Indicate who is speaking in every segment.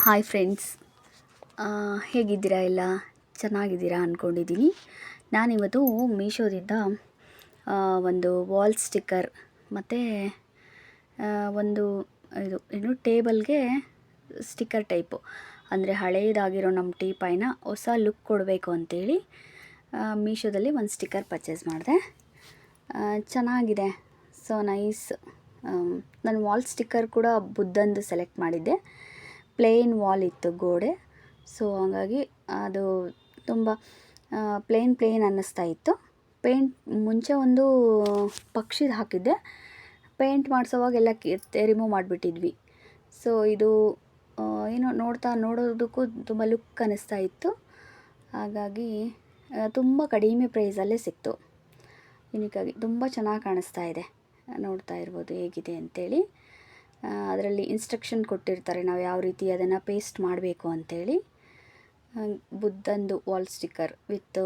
Speaker 1: Hi friends, ಹೇಗಿದ್ದೀರಾ? ಎಲ್ಲ ಚೆನ್ನಾಗಿದ್ದೀರಾ ಅಂದ್ಕೊಂಡಿದ್ದೀನಿ. ನಾನಿವತ್ತು ಮೀಶೋದಿಂದ ಒಂದು ವಾಲ್ ಸ್ಟಿಕ್ಕರ್ ಮತ್ತು ಒಂದು ಇದು ಟೇಬಲ್ಗೆ ಸ್ಟಿಕ್ಕರ್ ಟೈಪು, ಅಂದರೆ ಹಳೇದಾಗಿರೋ ನಮ್ಮ ಟೀಪಾಯಿನ ಹೊಸ ಲುಕ್ ಕೊಡಬೇಕು ಅಂತೇಳಿ ಮೀಶೋದಲ್ಲಿ ಒಂದು ಸ್ಟಿಕ್ಕರ್ ಪರ್ಚೇಸ್ ಮಾಡಿದೆ. ಚೆನ್ನಾಗಿದೆ, ಸೊ ನೈಸ್. ನಾನು ವಾಲ್ ಸ್ಟಿಕ್ಕರ್ ಕೂಡ ಬುದ್ಧಂದು ಸೆಲೆಕ್ಟ್ ಮಾಡಿದ್ದೆ. ಪ್ಲೇನ್ ವಾಲ್ ಇತ್ತು ಗೋಡೆ, ಸೊ ಹಾಗಾಗಿ ಅದು ತುಂಬ ಪ್ಲೇನ್ ಅನ್ನಿಸ್ತಾ ಇತ್ತು. ಪೇಂಟ್ ಮುಂಚೆ ಒಂದು ಪಕ್ಷಿದು ಹಾಕಿದ್ದೆ, ಪೇಂಟ್ ಮಾಡಿಸೋವಾಗೆಲ್ಲ ರಿಮೂವ್ ಮಾಡಿಬಿಟ್ಟಿದ್ವಿ. ಸೊ ಇದು ಏನೋ ನೋಡೋದಕ್ಕೂ ತುಂಬ ಲುಕ್ ಅನ್ನಿಸ್ತಾ ಇತ್ತು. ಹಾಗಾಗಿ ತುಂಬ ಕಡಿಮೆ ಪ್ರೈಸಲ್ಲೇ ಸಿಕ್ತು. ಯುನಿಕಾಗಿ ತುಂಬ ಚೆನ್ನಾಗಿ ಕಾಣಿಸ್ತಾ ಇದೆ. ನೋಡ್ತಾ ಇರ್ಬೋದು ಹೇಗಿದೆ ಅಂತೇಳಿ. ಅದರಲ್ಲಿ ಇನ್ಸ್ಟ್ರಕ್ಷನ್ ಕೊಟ್ಟಿರ್ತಾರೆ ನಾವು ಯಾವ ರೀತಿ ಅದನ್ನು ಪೇಸ್ಟ್ ಮಾಡಬೇಕು ಅಂಥೇಳಿ. ಬುದ್ಧಂದು ವಾಲ್ ಸ್ಟಿಕ್ಕರ್ ವಿತ್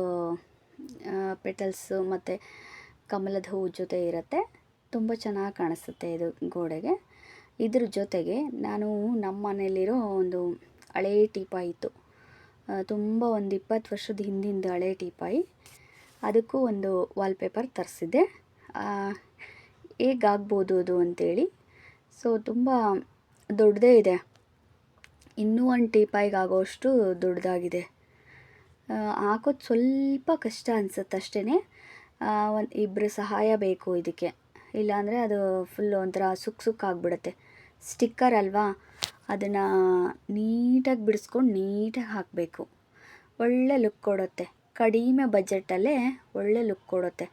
Speaker 1: ಪೆಟಲ್ಸು ಮತ್ತು ಕಮಲದ ಹೂ ಜೊತೆ ಇರುತ್ತೆ. ತುಂಬ ಚೆನ್ನಾಗಿ ಕಾಣಿಸುತ್ತೆ ಇದು ಗೋಡೆಗೆ. ಇದ್ರ ಜೊತೆಗೆ ನಾನು ನಮ್ಮ ಮನೆಯಲ್ಲಿರೋ ಒಂದು ಹಳೇ ಟೀಪಾಯಿ ಇತ್ತು, ತುಂಬ ಒಂದು 20 ವರ್ಷದ ಹಿಂದಿಂದು ಹಳೇ ಟೀಪಾಯಿ. ಅದಕ್ಕೂ ಒಂದು ವಾಲ್ಪೇಪರ್ ತರಿಸಿದ್ದೆ. ಹೇಗಾಗ್ಬೋದು ಅದು ಅಂಥೇಳಿ. ಸೊ ತುಂಬ ದೊಡ್ಡದೇ ಇದೆ, ಇನ್ನೂ ಒಂದು ಟೀಪಾಯಿಗೆ ಆಗೋಷ್ಟು ದೊಡ್ಡದಾಗಿದೆ. ಹಾಕೋದು ಸ್ವಲ್ಪ ಕಷ್ಟ ಅನಿಸುತ್ತೆ ಅಷ್ಟೇ. ಒಂದು ಇಬ್ಬರು ಸಹಾಯ ಬೇಕು ಇದಕ್ಕೆ, ಇಲ್ಲಾಂದರೆ ಅದು ಫುಲ್ ಒಂಥರ ಸುಕ್ ಆಗಿಬಿಡುತ್ತೆ. ಸ್ಟಿಕ್ಕರ್ ಅಲ್ವಾ, ಅದನ್ನು ನೀಟಾಗಿ ಬಿಡಿಸ್ಕೊಂಡು ನೀಟಾಗಿ ಹಾಕಬೇಕು. ಒಳ್ಳೆ ಲುಕ್ ಕೊಡುತ್ತೆ, ಕಡಿಮೆ ಬಜೆಟಲ್ಲೇ ಒಳ್ಳೆ ಲುಕ್ ಕೊಡುತ್ತೆ.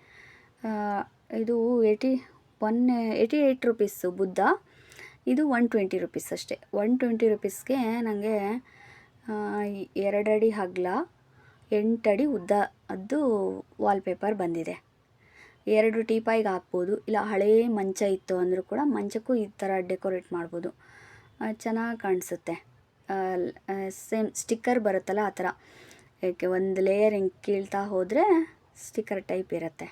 Speaker 1: ಇದು 88 ರುಪೀಸು ಬುದ್ಧ, ಇದು 120 ರುಪೀಸ್ ಅಷ್ಟೇ. 120 ರುಪೀಸ್ಗೆ ನನಗೆ 2 ಅಡಿ ಅಗಲ 8 ಅಡಿ ಉದ್ದ ಅದು ವಾಲ್ಪೇಪರ್ ಬಂದಿದೆ. 2 ಟೀಪಾಯಿಗೆ ಹಾಕ್ಬೋದು, ಇಲ್ಲ ಹಳೇ ಮಂಚ ಇತ್ತು ಅಂದರೂ ಕೂಡ ಮಂಚಕ್ಕೂ ಈ ಥರ ಡೆಕೋರೇಟ್ ಮಾಡ್ಬೋದು. ಚೆನ್ನಾಗಿ ಕಾಣಿಸುತ್ತೆ. ಸೇಮ್ ಸ್ಟಿಕ್ಕರ್ ಬರುತ್ತಲ್ಲ ಆ ಥರ, ಏಕೆ ಒಂದು ಲೇಯರ್ ಹಿಂಗೆ ಕೀಳ್ತಾ ಹೋದರೆ ಸ್ಟಿಕ್ಕರ್ ಟೈಪ್ ಇರುತ್ತೆ,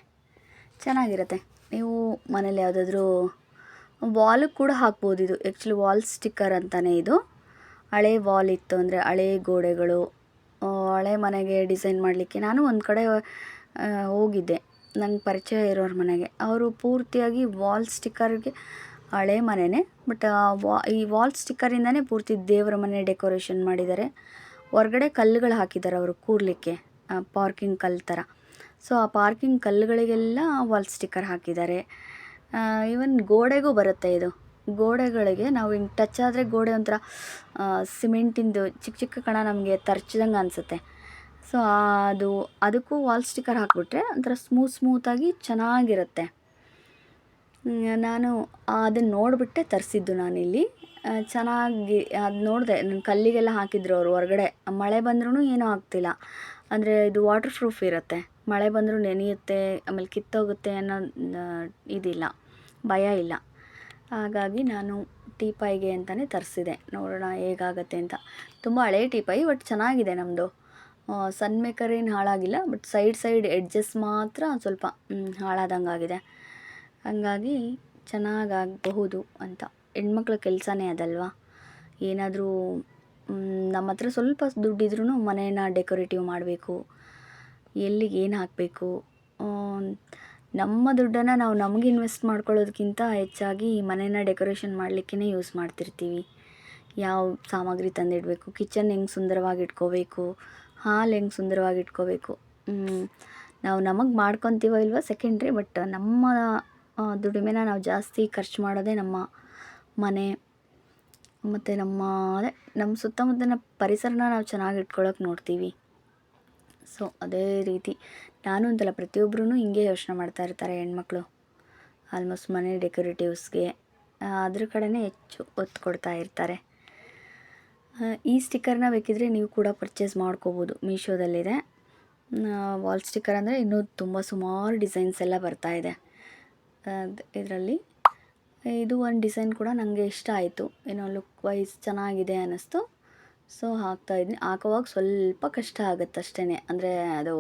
Speaker 1: ಚೆನ್ನಾಗಿರುತ್ತೆ. ನೀವು ಮನೇಲಿ ಯಾವುದಾದ್ರೂ ವಾಲಿಗೆ ಕೂಡ ಹಾಕ್ಬೋದು. ಇದು ಆ್ಯಕ್ಚುಲಿ ವಾಲ್ ಸ್ಟಿಕ್ಕರ್ ಅಂತಲೇ ಇದು. ಹಳೇ ವಾಲ್ ಇತ್ತು ಅಂದರೆ ಹಳೇ ಗೋಡೆಗಳು, ಹಳೆ ಮನೆಗೆ ಡಿಸೈನ್ ಮಾಡಲಿಕ್ಕೆ ನಾನು ಒಂದು ಕಡೆ ಹೋಗಿದ್ದೆ, ನಂಗೆ ಪರಿಚಯ ಇರೋರ ಮನೆಗೆ. ಅವರು ಪೂರ್ತಿಯಾಗಿ ವಾಲ್ ಸ್ಟಿಕ್ಕರ್ಗೆ, ಹಳೆ ಮನೆಯೇ ಬಟ್ ಈ ವಾಲ್ ಸ್ಟಿಕ್ಕರಿಂದನೇ ಪೂರ್ತಿ ದೇವರ ಮನೆ ಡೆಕೋರೇಷನ್ ಮಾಡಿದ್ದಾರೆ. ಹೊರಗಡೆ ಕಲ್ಲುಗಳು ಹಾಕಿದ್ದಾರೆ ಅವರು ಕೂರಲಿಕ್ಕೆ, ಪಾರ್ಕಿಂಗ್ ಕಲ್ಲು ಥರ. ಸೊ ಆ ಪಾರ್ಕಿಂಗ್ ಕಲ್ಲುಗಳಿಗೆಲ್ಲ ವಾಲ್ ಸ್ಟಿಕ್ಕರ್ ಹಾಕಿದ್ದಾರೆ. ಈವನ್ ಗೋಡೆಗೂ ಬರುತ್ತೆ ಇದು. ಗೋಡೆಗಳಿಗೆ ನಾವು ಹಿಂಗೆ ಟಚ್ ಆದರೆ ಗೋಡೆ ಒಂಥರ ಸಿಮೆಂಟಿಂದು ಚಿಕ್ಕ ಚಿಕ್ಕ ಕಣ ನಮಗೆ ತರ್ಚಿದಂಗೆ ಅನಿಸುತ್ತೆ. ಸೊ ಅದಕ್ಕೂ ವಾಲ್ ಸ್ಟಿಕ್ಕರ್ ಹಾಕಿಬಿಟ್ರೆ ಒಂಥರ ಸ್ಮೂತಾಗಿ ಚೆನ್ನಾಗಿರುತ್ತೆ. ನಾನು ಅದನ್ನು ನೋಡಿಬಿಟ್ಟೆ ತರಿಸಿದ್ದು ನಾನಿಲ್ಲಿ. ಚೆನ್ನಾಗಿ ಅದು ನೋಡಿದೆ, ನನ್ನ ಕಲ್ಲಿಗೆಲ್ಲ ಹಾಕಿದ್ರು ಅವರು ಹೊರಗಡೆ. ಮಳೆ ಬಂದ್ರೂ ಏನೂ ಆಗ್ತಿಲ್ಲ, ಅಂದರೆ ಇದು ವಾಟರ್ ಪ್ರೂಫ್ ಇರುತ್ತೆ. ಮಳೆ ಬಂದರೂ ನೆನೆಯುತ್ತೆ, ಆಮೇಲೆ ಕಿತ್ತೋಗುತ್ತೆ ಅನ್ನೋ ಇದಿಲ್ಲ, ಭಯ ಇಲ್ಲ. ಹಾಗಾಗಿ ನಾನು ಟೀಪಾಯಿಗೆ ಅಂತಲೇ ತರಿಸಿದೆ. ನೋಡೋಣ ಹೇಗಾಗತ್ತೆ ಅಂತ. ತುಂಬ ಹಳೇ ಟೀಪಾಯಿ, ಬಟ್ ಚೆನ್ನಾಗಿದೆ ನಮ್ಮದು. ಸನ್ ಮೇಕರ್ ಏನು ಹಾಳಾಗಿಲ್ಲ, ಬಟ್ ಸೈಡ್ ಎಡ್ಜಸ್ ಮಾತ್ರ ಸ್ವಲ್ಪ ಹಾಳಾದಂಗೆ ಆಗಿದೆ. ಹಾಗಾಗಿ ಚೆನ್ನಾಗಾಗಬಹುದು ಅಂತ. ಹೆಣ್ಮಕ್ಳ ಕೆಲಸನೇ ಅದಲ್ವಾ. ಏನಾದರೂ ನಮ್ಮ ಹತ್ರ ಸ್ವಲ್ಪ ದುಡ್ಡಿದ್ರೂ ಮನೇನ ಡೆಕೋರೇಟಿವ್ ಮಾಡಬೇಕು, ಎಲ್ಲಿಗೆ ಏನು ಹಾಕಬೇಕು, ನಮ್ಮ ದುಡ್ಡನ್ನು ನಾವು ನಮಗೆ ಇನ್ವೆಸ್ಟ್ ಮಾಡ್ಕೊಳ್ಳೋದಕ್ಕಿಂತ ಹೆಚ್ಚಾಗಿ ಮನೇನ ಡೆಕೋರೇಷನ್ ಮಾಡಲಿಕ್ಕೇ ಯೂಸ್ ಮಾಡ್ತಿರ್ತೀವಿ. ಯಾವ ಸಾಮಗ್ರಿ ತಂದಿಡಬೇಕು, ಕಿಚನ್ ಹೆಂಗೆ ಸುಂದರವಾಗಿ ಇಟ್ಕೋಬೇಕು, ಹಾಲು ಹೆಂಗೆ ಸುಂದರವಾಗಿ ಇಟ್ಕೋಬೇಕು, ನಾವು ನಮಗೆ ಮಾಡ್ಕೊತೀವೋ ಇಲ್ವೋ ಸೆಕೆಂಡ್ರಿ, ಬಟ್ ನಮ್ಮ ದುಡಿಮೆನ ನಾವು ಜಾಸ್ತಿ ಖರ್ಚು ಮಾಡೋದೇ ನಮ್ಮ ಮನೆ ಮತ್ತು ನಮ್ಮ ಸುತ್ತಮುತ್ತಲಿನ ಪರಿಸರನ ನಾವು ಚೆನ್ನಾಗಿ ಇಟ್ಕೊಳ್ಳೋಕೆ ನೋಡ್ತೀವಿ. ಸೊ ಅದೇ ರೀತಿ ನಾನು ಅಂತಲ್ಲ, ಪ್ರತಿಯೊಬ್ಬರೂ ಹಿಂಗೆ ಯೋಚನೆ ಮಾಡ್ತಾ ಇರ್ತಾರೆ ಹೆಣ್ಮಕ್ಳು. ಆಲ್ಮೋಸ್ಟ್ ಮನೆ ಡೆಕೋರೇಟಿವ್ಸ್ಗೆ ಅದ್ರ ಕಡೆನೇ ಹೆಚ್ಚು ಒತ್ತು ಕೊಡ್ತಾ ಇರ್ತಾರೆ. ಈ ಸ್ಟಿಕ್ಕರ್ನ ಬೇಕಿದ್ರೆ ನೀವು ಕೂಡ ಪರ್ಚೇಸ್ ಮಾಡ್ಕೋಬೋದು, ಮೀಶೋದಲ್ಲಿದೆ. ವಾಲ್ ಸ್ಟಿಕ್ಕರ್ ಅಂದರೆ ಇನ್ನೂ ತುಂಬ ಸುಮಾರು ಡಿಸೈನ್ಸ್ ಎಲ್ಲ ಬರ್ತಾಯಿದೆ ಇದರಲ್ಲಿ. ಇದು ಒಂದು ಡಿಸೈನ್ ಕೂಡ ನನಗೆ ಇಷ್ಟ ಆಯಿತು, ಏನೋ ಲುಕ್ ವೈಸ್ ಚೆನ್ನಾಗಿದೆ ಅನ್ನಿಸ್ತು. ಸೊ ಹಾಕ್ತಾಯಿದ್ದೀನಿ. ಹಾಕೋವಾಗ ಸ್ವಲ್ಪ ಕಷ್ಟ ಆಗುತ್ತೆ ಅಷ್ಟೇ, ಅಂದರೆ ಅದು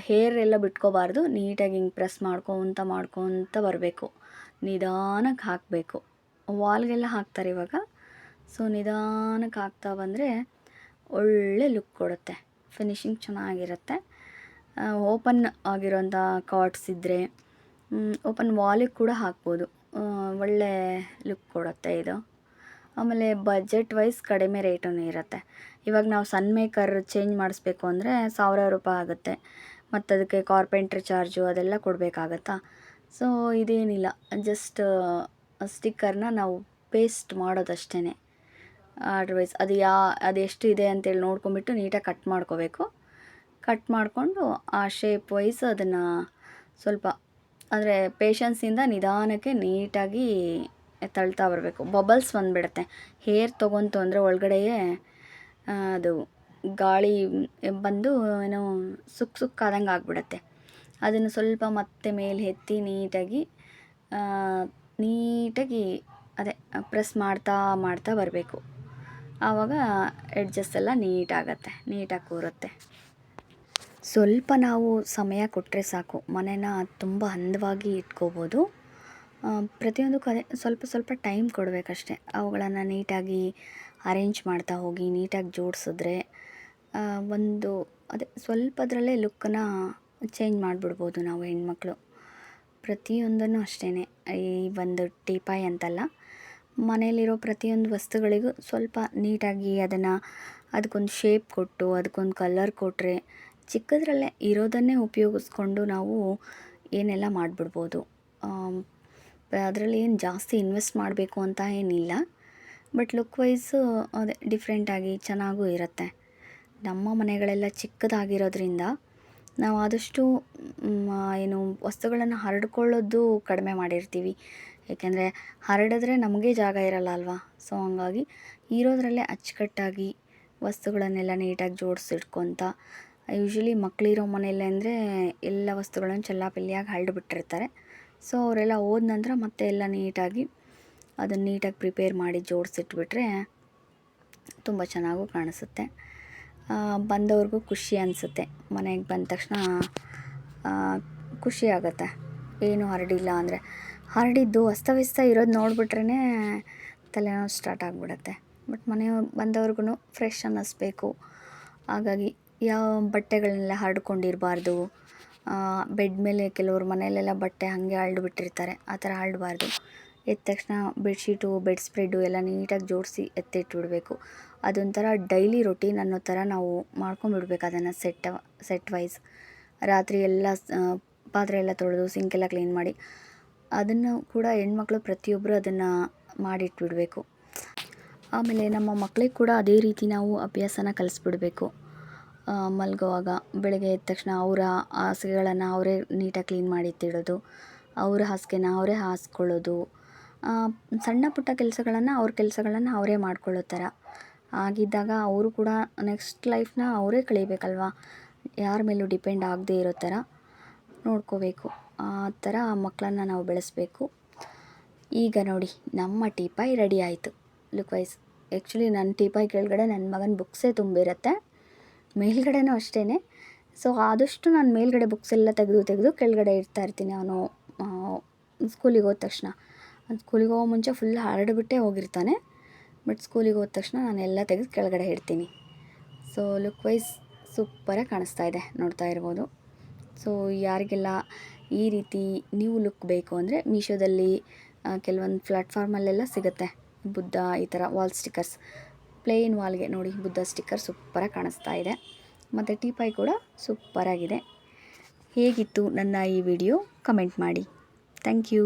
Speaker 1: ಹೇರ್ ಎಲ್ಲ ಬಿಟ್ಕೋಬಾರ್ದು, ನೀಟಾಗಿ ಹಿಂಗೆ ಪ್ರೆಸ್ ಮಾಡ್ಕೊತ ಬರಬೇಕು, ನಿಧಾನಕ್ಕೆ ಹಾಕಬೇಕು. ವಾಲ್ಗೆಲ್ಲ ಹಾಕ್ತಾರೆ ಇವಾಗ. ಸೊ ನಿಧಾನಕ್ಕೆ ಹಾಕ್ತಾ ಬಂದರೆ ಒಳ್ಳೆ ಲುಕ್ ಕೊಡುತ್ತೆ, ಫಿನಿಶಿಂಗ್ ಚೆನ್ನಾಗಿರುತ್ತೆ. ಓಪನ್ ಆಗಿರೋಂಥ ಕಾಟ್ಸ್ ಇದ್ದರೆ ಓಪನ್ ವಾಲಿಗೆ ಕೂಡ ಹಾಕ್ಬೋದು, ಒಳ್ಳೆ ಲುಕ್ ಕೊಡುತ್ತೆ ಇದು. ಆಮೇಲೆ ಬಜೆಟ್ ವೈಸ್ ಕಡಿಮೆ ರೇಟೂ ಇರುತ್ತೆ. ಇವಾಗ ನಾವು ಸನ್ ಮೇಕರ್ ಚೇಂಜ್ ಮಾಡಿಸ್ಬೇಕು ಅಂದರೆ 1000 ರೂಪಾಯಿ ಆಗುತ್ತೆ, ಮತ್ತು ಅದಕ್ಕೆ ಕಾರ್ಪೆಂಟ್ರಿ ಚಾರ್ಜು ಅದೆಲ್ಲ ಕೊಡಬೇಕಾಗತ್ತಾ. ಸೊ ಇದೇನಿಲ್ಲ, ಜಸ್ಟ್ ಸ್ಟಿಕ್ಕರ್ನ ನಾವು ಪೇಸ್ಟ್ ಮಾಡೋದಷ್ಟೇ. ಅದರ್ವೈಸ್ ಅದು ಎಷ್ಟು ಇದೆ ಅಂತೇಳಿ ನೋಡ್ಕೊಂಬಿಟ್ಟು ನೀಟಾಗಿ ಕಟ್ ಮಾಡ್ಕೋಬೇಕು. ಕಟ್ ಮಾಡಿಕೊಂಡು ಆ ಶೇಪ್ ವೈಸ್ ಅದನ್ನು ಸ್ವಲ್ಪ ಅಂದರೆ ಪೇಷನ್ಸಿಂದ ನಿಧಾನಕ್ಕೆ ನೀಟಾಗಿ ತಳ್ತಾ ಬರಬೇಕು. ಬಬಲ್ಸ್ ಬಂದುಬಿಡುತ್ತೆ, ಹೇರ್ ತೊಗೊಂತು ಅಂದರೆ ಒಳಗಡೆಯೇ ಅದು ಗಾಳಿ ಬಂದು ಏನೋ ಸುಕ್ಕಾದಂಗೆ ಆಗಿಬಿಡತ್ತೆ. ಅದನ್ನು ಸ್ವಲ್ಪ ಮತ್ತೆ ಮೇಲೆ ಎತ್ತಿ ನೀಟಾಗಿ ಅದೇ ಪ್ರೆಸ್ ಮಾಡ್ತಾ ಬರಬೇಕು. ಆವಾಗ ಎಡ್ಜಸ್ ಎಲ್ಲ ನೀಟಾಗತ್ತೆ, ನೀಟಾಗಿ ಕೂರುತ್ತೆ. ಸ್ವಲ್ಪ ನಾವು ಸಮಯ ಕೊಟ್ಟರೆ ಸಾಕು, ಮನೇನ ತುಂಬ ಅಂದವಾಗಿ ಇಟ್ಕೋಬೋದು. ಪ್ರತಿಯೊಂದಕ್ಕೂ ಅದೇ ಸ್ವಲ್ಪ ಟೈಮ್ ಕೊಡಬೇಕಷ್ಟೆ. ಅವುಗಳನ್ನು ನೀಟಾಗಿ ಅರೇಂಜ್ ಮಾಡ್ತಾ ಹೋಗಿ ನೀಟಾಗಿ ಜೋಡಿಸಿದ್ರೆ ಅದೇ ಸ್ವಲ್ಪದರಲ್ಲೇ ಲುಕ್ಕನ್ನು ಚೇಂಜ್ ಮಾಡಿಬಿಡ್ಬೋದು ನಾವು ಹೆಣ್ಮಕ್ಳು. ಪ್ರತಿಯೊಂದನ್ನು ಅಷ್ಟೇ, ಈ ಒಂದು ಟೀಪಾಯ್ ಅಂತಲ್ಲ, ಮನೆಯಲ್ಲಿರೋ ಪ್ರತಿಯೊಂದು ವಸ್ತುಗಳಿಗೂ ಸ್ವಲ್ಪ ನೀಟಾಗಿ ಅದಕ್ಕೊಂದು ಶೇಪ್ ಕೊಟ್ಟು ಅದಕ್ಕೊಂದು ಕಲರ್ ಕೊಟ್ಟರೆ ಚಿಕ್ಕದ್ರಲ್ಲೇ ಇರೋದನ್ನೇ ಉಪಯೋಗಿಸ್ಕೊಂಡು ನಾವು ಏನೆಲ್ಲ ಮಾಡಿಬಿಡ್ಬೋದು. ಅದರಲ್ಲಿ ಏನು ಜಾಸ್ತಿ ಇನ್ವೆಸ್ಟ್ ಮಾಡಬೇಕು ಅಂತ ಏನಿಲ್ಲ, ಬಟ್ ಲುಕ್ ವೈಸು ಅದೇ ಡಿಫ್ರೆಂಟಾಗಿ ಚೆನ್ನಾಗೂ ಇರುತ್ತೆ. ನಮ್ಮ ಮನೆಗಳೆಲ್ಲ ಚಿಕ್ಕದಾಗಿರೋದ್ರಿಂದ ನಾವು ಆದಷ್ಟು ವಸ್ತುಗಳನ್ನು ಹರಡ್ಕೊಳ್ಳೋದು ಕಡಿಮೆ ಮಾಡಿರ್ತೀವಿ. ಏಕೆಂದರೆ ಹರಡಿದ್ರೆ ನಮಗೆ ಜಾಗ ಇರಲ್ಲ ಅಲ್ವಾ. ಸೊ ಹಂಗಾಗಿ ಇರೋದ್ರಲ್ಲೇ ಅಚ್ಚುಕಟ್ಟಾಗಿ ವಸ್ತುಗಳನ್ನೆಲ್ಲ ನೀಟಾಗಿ ಜೋಡಿಸಿಟ್ಕೊತ, ಯೂಶ್ವಲಿ ಮಕ್ಕಳಿರೋ ಮನೆಯಲ್ಲೇ ಅಂದರೆ ಎಲ್ಲ ವಸ್ತುಗಳನ್ನು ಚೆಲ್ಲಾಪಿಲ್ಲಿಯಾಗಿ ಹರಡ್ಬಿಟ್ಟಿರ್ತಾರೆ. ಸೊ ಅವರೆಲ್ಲ ಹೋದ ನಂತರ ಮತ್ತೆ ಎಲ್ಲ ನೀಟಾಗಿ ಪ್ರಿಪೇರ್ ಮಾಡಿ ಜೋಡಿಸಿಟ್ಬಿಟ್ರೆ ತುಂಬ ಚೆನ್ನಾಗೂ ಕಾಣಿಸುತ್ತೆ. ಬಂದವ್ರಿಗೂ ಖುಷಿ ಅನಿಸುತ್ತೆ. ಮನೆಗೆ ಬಂದ ತಕ್ಷಣ ಖುಷಿ ಆಗುತ್ತೆ, ಏನು ಹರಡಿಲ್ಲ ಅಂದರೆ. ಹರಡಿದ್ದು ಅಸ್ತವ್ಯಸ್ತ ಇರೋದು ನೋಡಿಬಿಟ್ರೇ ತಲೆನೋವು ಸ್ಟಾರ್ಟ್ ಆಗಿಬಿಡತ್ತೆ. ಬಟ್ ಬಂದವ್ರಿಗೂ ಫ್ರೆಶ್ ಅನ್ನಿಸ್ಬೇಕು. ಹಾಗಾಗಿ ಯಾವ ಬಟ್ಟೆಗಳನ್ನೆಲ್ಲ ಹರಡ್ಕೊಂಡಿರಬಾರ್ದು. ಬೆಡ್ ಮೇಲೆ ಕೆಲವ್ರ ಮನೆಯಲ್ಲೆಲ್ಲ ಬಟ್ಟೆ ಹಾಗೆ ಹರಡ್ಬಿಟ್ಟಿರ್ತಾರೆ, ಆ ಥರ ಹರಡಬಾರ್ದು. ಎದ್ದ ತಕ್ಷಣ ಬೆಡ್ಶೀಟು ಬೆಡ್ ಸ್ಪ್ರೆಡ್ಡು ಎಲ್ಲ ನೀಟಾಗಿ ಜೋಡಿಸಿ ಎತ್ತಿಟ್ಬಿಡಬೇಕು. ಅದೊಂಥರ ಡೈಲಿ ರೊಟೀನ್ ಅನ್ನೋ ಥರ ನಾವು ಮಾಡ್ಕೊಂಬಿಡ್ಬೇಕು ಅದನ್ನು ಸೆಟ್ ವೈಸ್. ರಾತ್ರಿ ಎಲ್ಲ ಪಾತ್ರೆ ಎಲ್ಲ ತೊಳೆದು ಸಿಂಕೆಲ್ಲ ಕ್ಲೀನ್ ಮಾಡಿ ಅದನ್ನು ಕೂಡ ಹೆಣ್ಮಕ್ಳು ಪ್ರತಿಯೊಬ್ಬರು ಅದನ್ನು ಮಾಡಿಟ್ಬಿಡಬೇಕು. ಆಮೇಲೆ ನಮ್ಮ ಮಕ್ಕಳಿಗೆ ಕೂಡ ಅದೇ ರೀತಿ ನಾವು ಅಭ್ಯಾಸನ ಕಲಿಸ್ಬಿಡ್ಬೇಕು. ಮಲಗುವಾಗ ಬೆಳಗ್ಗೆ ಎದ್ದ ತಕ್ಷಣ ಅವರ ಹಾಸಿಗೆಗಳನ್ನು ಅವರೇ ನೀಟಾಗಿ ಕ್ಲೀನ್ ಮಾಡಿ ಎತ್ತಿಡೋದು, ಅವರ ಹಾಸಿಗೆನ ಅವರೇ ಹಾಸ್ಕೊಳ್ಳೋದು, ಸಣ್ಣ ಪುಟ್ಟ ಕೆಲಸಗಳನ್ನು ಅವರೇ ಮಾಡ್ಕೊಳ್ಳೋ ಥರ ಆಗಿದ್ದಾಗ ಅವರು ಕೂಡ ನೆಕ್ಸ್ಟ್ ಲೈಫ್ನ ಅವರೇ ಕಳೀಬೇಕಲ್ವ, ಯಾರ ಮೇಲೂ ಡಿಪೆಂಡ್ ಆಗದೇ ಇರೋ ಥರ ನೋಡ್ಕೋಬೇಕು. ಆ ಥರ ಮಕ್ಕಳನ್ನು ನಾವು ಬೆಳೆಸಬೇಕು. ಈಗ ನೋಡಿ, ನಮ್ಮ ಟೀಪಾಯ್ ರೆಡಿ ಆಯಿತು ಲುಕ್ ವೈಸ್. ಆ್ಯಕ್ಚುಲಿ ನನ್ನ ಟೀಪಾಯ್ ಕೆಳಗಡೆ ನನ್ನ ಮಗನ ಬುಕ್ಸೇ ತುಂಬಿರುತ್ತೆ, ಮೇಲ್ಗಡೆನೂ ಅಷ್ಟೇ. ಸೊ ಆದಷ್ಟು ನಾನು ಮೇಲ್ಗಡೆ ಬುಕ್ಸ್ ಎಲ್ಲ ತೆಗೆದು ಕೆಳಗಡೆ ಇಡ್ತಾ ಇರ್ತೀನಿ. ಅವನು ಸ್ಕೂಲಿಗೆ ಹೋದ ತಕ್ಷಣ, ಸ್ಕೂಲಿಗೆ ಹೋಗೋ ಮುಂಚೆ ಫುಲ್ ಹರಡಿಬಿಟ್ಟೇ ಹೋಗಿರ್ತಾನೆ. ಬಟ್ ಸ್ಕೂಲಿಗೆ ಹೋದ ತಕ್ಷಣ ನಾನು ಎಲ್ಲ ತೆಗೆದು ಕೆಳಗಡೆ ಇಡ್ತೀನಿ. ಸೊ ಲುಕ್ ವೈಸ್ ಸೂಪರಾಗಿ ಕಾಣಿಸ್ತಾ ಇದೆ, ನೋಡ್ತಾ ಇರ್ಬೋದು. ಸೊ ಯಾರಿಗೆಲ್ಲ ಈ ರೀತಿ ನ್ಯೂ ಲುಕ್ ಬೇಕು ಅಂದರೆ ಮೀಶೋದಲ್ಲಿ ಕೆಲವೊಂದು ಪ್ಲ್ಯಾಟ್ಫಾರ್ಮಲ್ಲೆಲ್ಲ ಸಿಗುತ್ತೆ. ಬುದ್ಧ ಈ ಥರ ವಾಲ್ ಸ್ಟಿಕ್ಕರ್ಸ್, ಪ್ಲೇನ್ ವಾಲ್ಗೆ ನೋಡಿ ಬುದ್ಧ ಸ್ಟಿಕ್ಕರ್ ಸೂಪರಾಗಿ ಕಾಣಿಸ್ತಾ ಇದೆ. ಮತ್ತು ಟೀಪಾಯ್ ಕೂಡ ಸೂಪರಾಗಿದೆ. ಹೇಗಿತ್ತು ನನ್ನ ಈ ವಿಡಿಯೋ ಕಮೆಂಟ್ ಮಾಡಿ. Thank you.